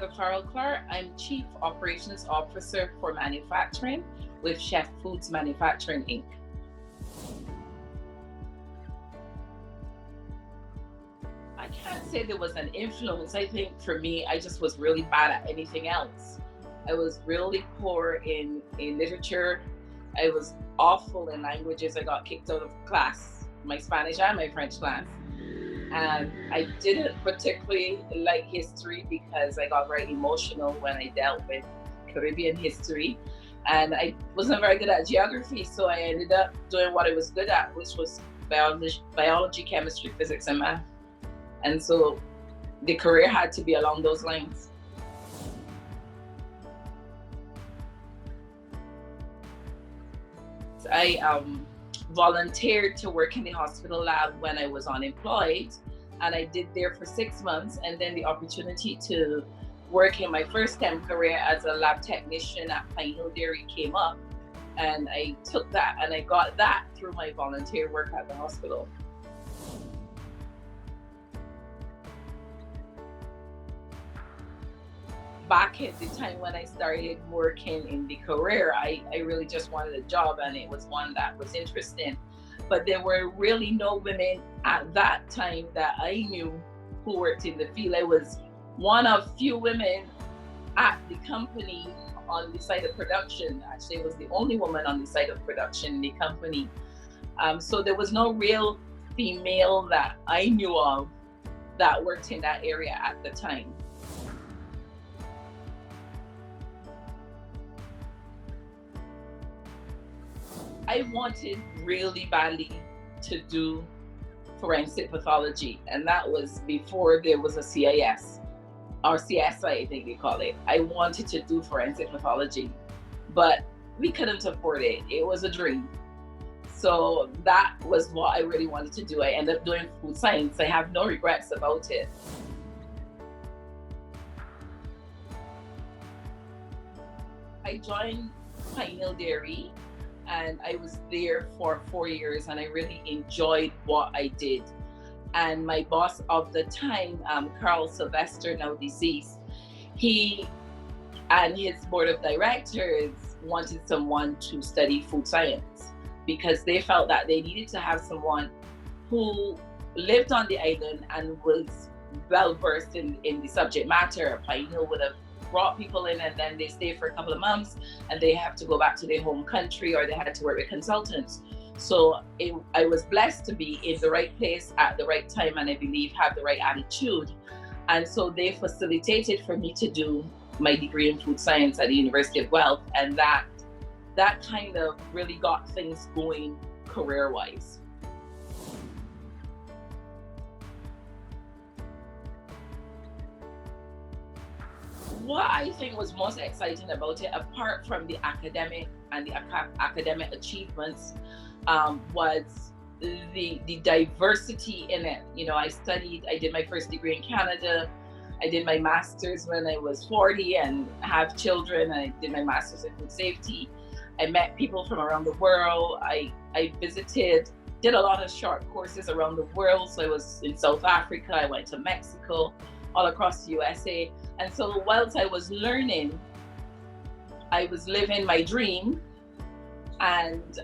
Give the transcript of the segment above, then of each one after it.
Heather Farrell Clarke. I'm Chief Operations Officer for Manufacturing with Chef Foods Manufacturing, Inc. I can't say there was an influence. I think for me, I just was really bad at anything else. I was really poor in literature. I was awful in languages. I got kicked out of class, my Spanish and my French class. And I didn't particularly like history because I got very emotional when I dealt with Caribbean history. And I wasn't very good at geography, so I ended up doing what I was good at, which was biology, chemistry, physics, and math. And so the career had to be along those lines. I volunteered to work in the hospital lab when I was unemployed, and I did there for 6 months, and then the opportunity to work in my first STEM career as a lab technician at Pine Hill Dairy came up, and I took that, and I got that through my volunteer work at the hospital. Back at the time when I started working in the career, I really just wanted a job, and it was one that was interesting. But there were really no women at that time that I knew who worked in the field. I was one of few women at the company on the side of production. Actually, I was the only woman on the side of production in the company. So there was no real female that I knew of that worked in that area at the time. I wanted really badly to do forensic pathology, and that was before there was a CIS, or CSI, I think they call it. I wanted to do forensic pathology, but we couldn't afford it. It was a dream. So that was what I really wanted to do. I ended up doing food science. I have no regrets about it. I joined Pine Hill Dairy, and I was there for 4 years, and I really enjoyed what I did. And my boss of the time, Carl Sylvester, now deceased, he and his board of directors wanted someone to study food science because they felt that they needed to have someone who lived on the island and was well versed in the subject matter. Pine Hill would have brought people in, and then they stay for a couple of months and they have to go back to their home country, or they had to work with consultants. So I was blessed to be in the right place at the right time, and I believe have the right attitude. And so they facilitated for me to do my degree in food science at the University of Guelph, and that kind of really got things going career-wise. What I think was most exciting about it, apart from the academic and the academic achievements, was the diversity in it. You know, I did my first degree in Canada. I did my master's when I was 40 and have children. I did my master's in food safety. I met people from around the world. I did a lot of short courses around the world. So I was in South Africa, I went to Mexico, all across the USA. And so whilst I was learning, I was living my dream, and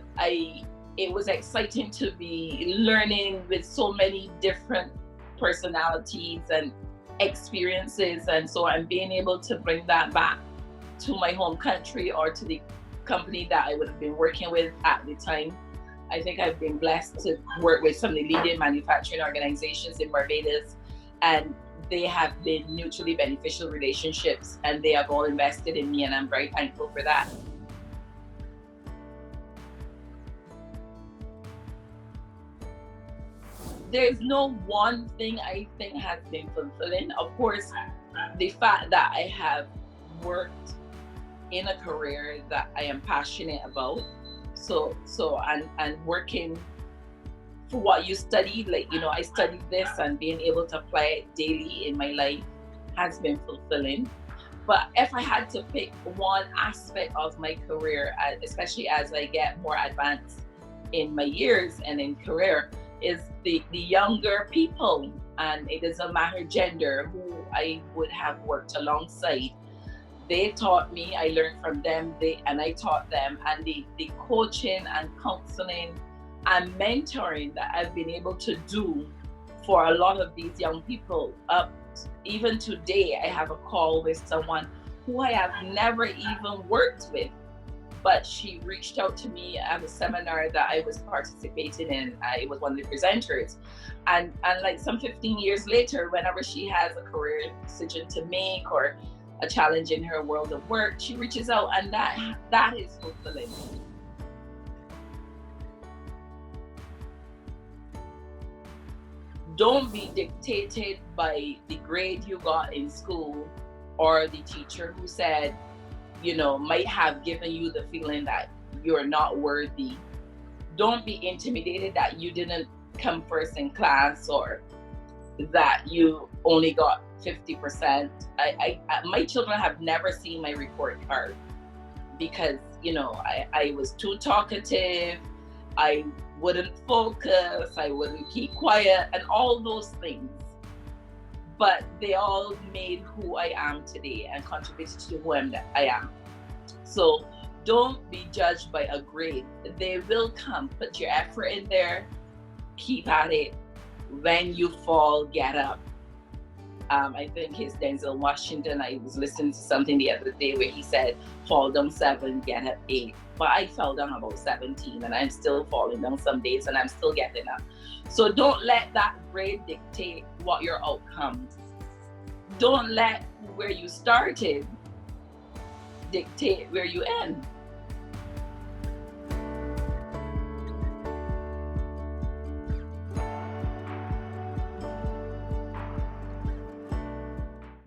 it was exciting to be learning with so many different personalities and experiences. And so I'm being able to bring that back to my home country, or to the company that I would have been working with at the time. I think I've been blessed to work with some of the leading manufacturing organizations in Barbados, and they have been mutually beneficial relationships, and they have all invested in me, and I'm very thankful for that. There's no one thing I think has been fulfilling. Of course, the fact that I have worked in a career that I am passionate about, and working for what you studied, like, you know, I studied this, and being able to apply it daily in my life has been fulfilling. But if I had to pick one aspect of my career, especially as I get more advanced in my years and in career, is the younger people and it doesn't matter gender, who I would have worked alongside. They taught me, I learned from them, and I taught them, and the coaching and counseling and mentoring that I've been able to do for a lot of these young people. Even today, I have a call with someone who I have never even worked with, but she reached out to me at a seminar that I was participating in. I was one of the presenters. And like some 15 years later, whenever she has a career decision to make or a challenge in her world of work, she reaches out, and that is fulfilling. Don't be dictated by the grade you got in school or the teacher who said, might have given you the feeling that you're not worthy. Don't be intimidated that you didn't come first in class or that you only got 50%. My children have never seen my report card because, I was too talkative. I wouldn't focus. I wouldn't keep quiet and all those things. But they all made who I am today and contributed to who I am. So don't be judged by a grade. They will come. Put your effort in there. Keep at it. When you fall, get up. I think it's Denzel Washington. I was listening to something the other day where he said, fall down 7, get up 8. But I fell down about 17 and I'm still falling down some days and I'm still getting up. So don't let that grade dictate what your outcome. Don't let where you started dictate where you end.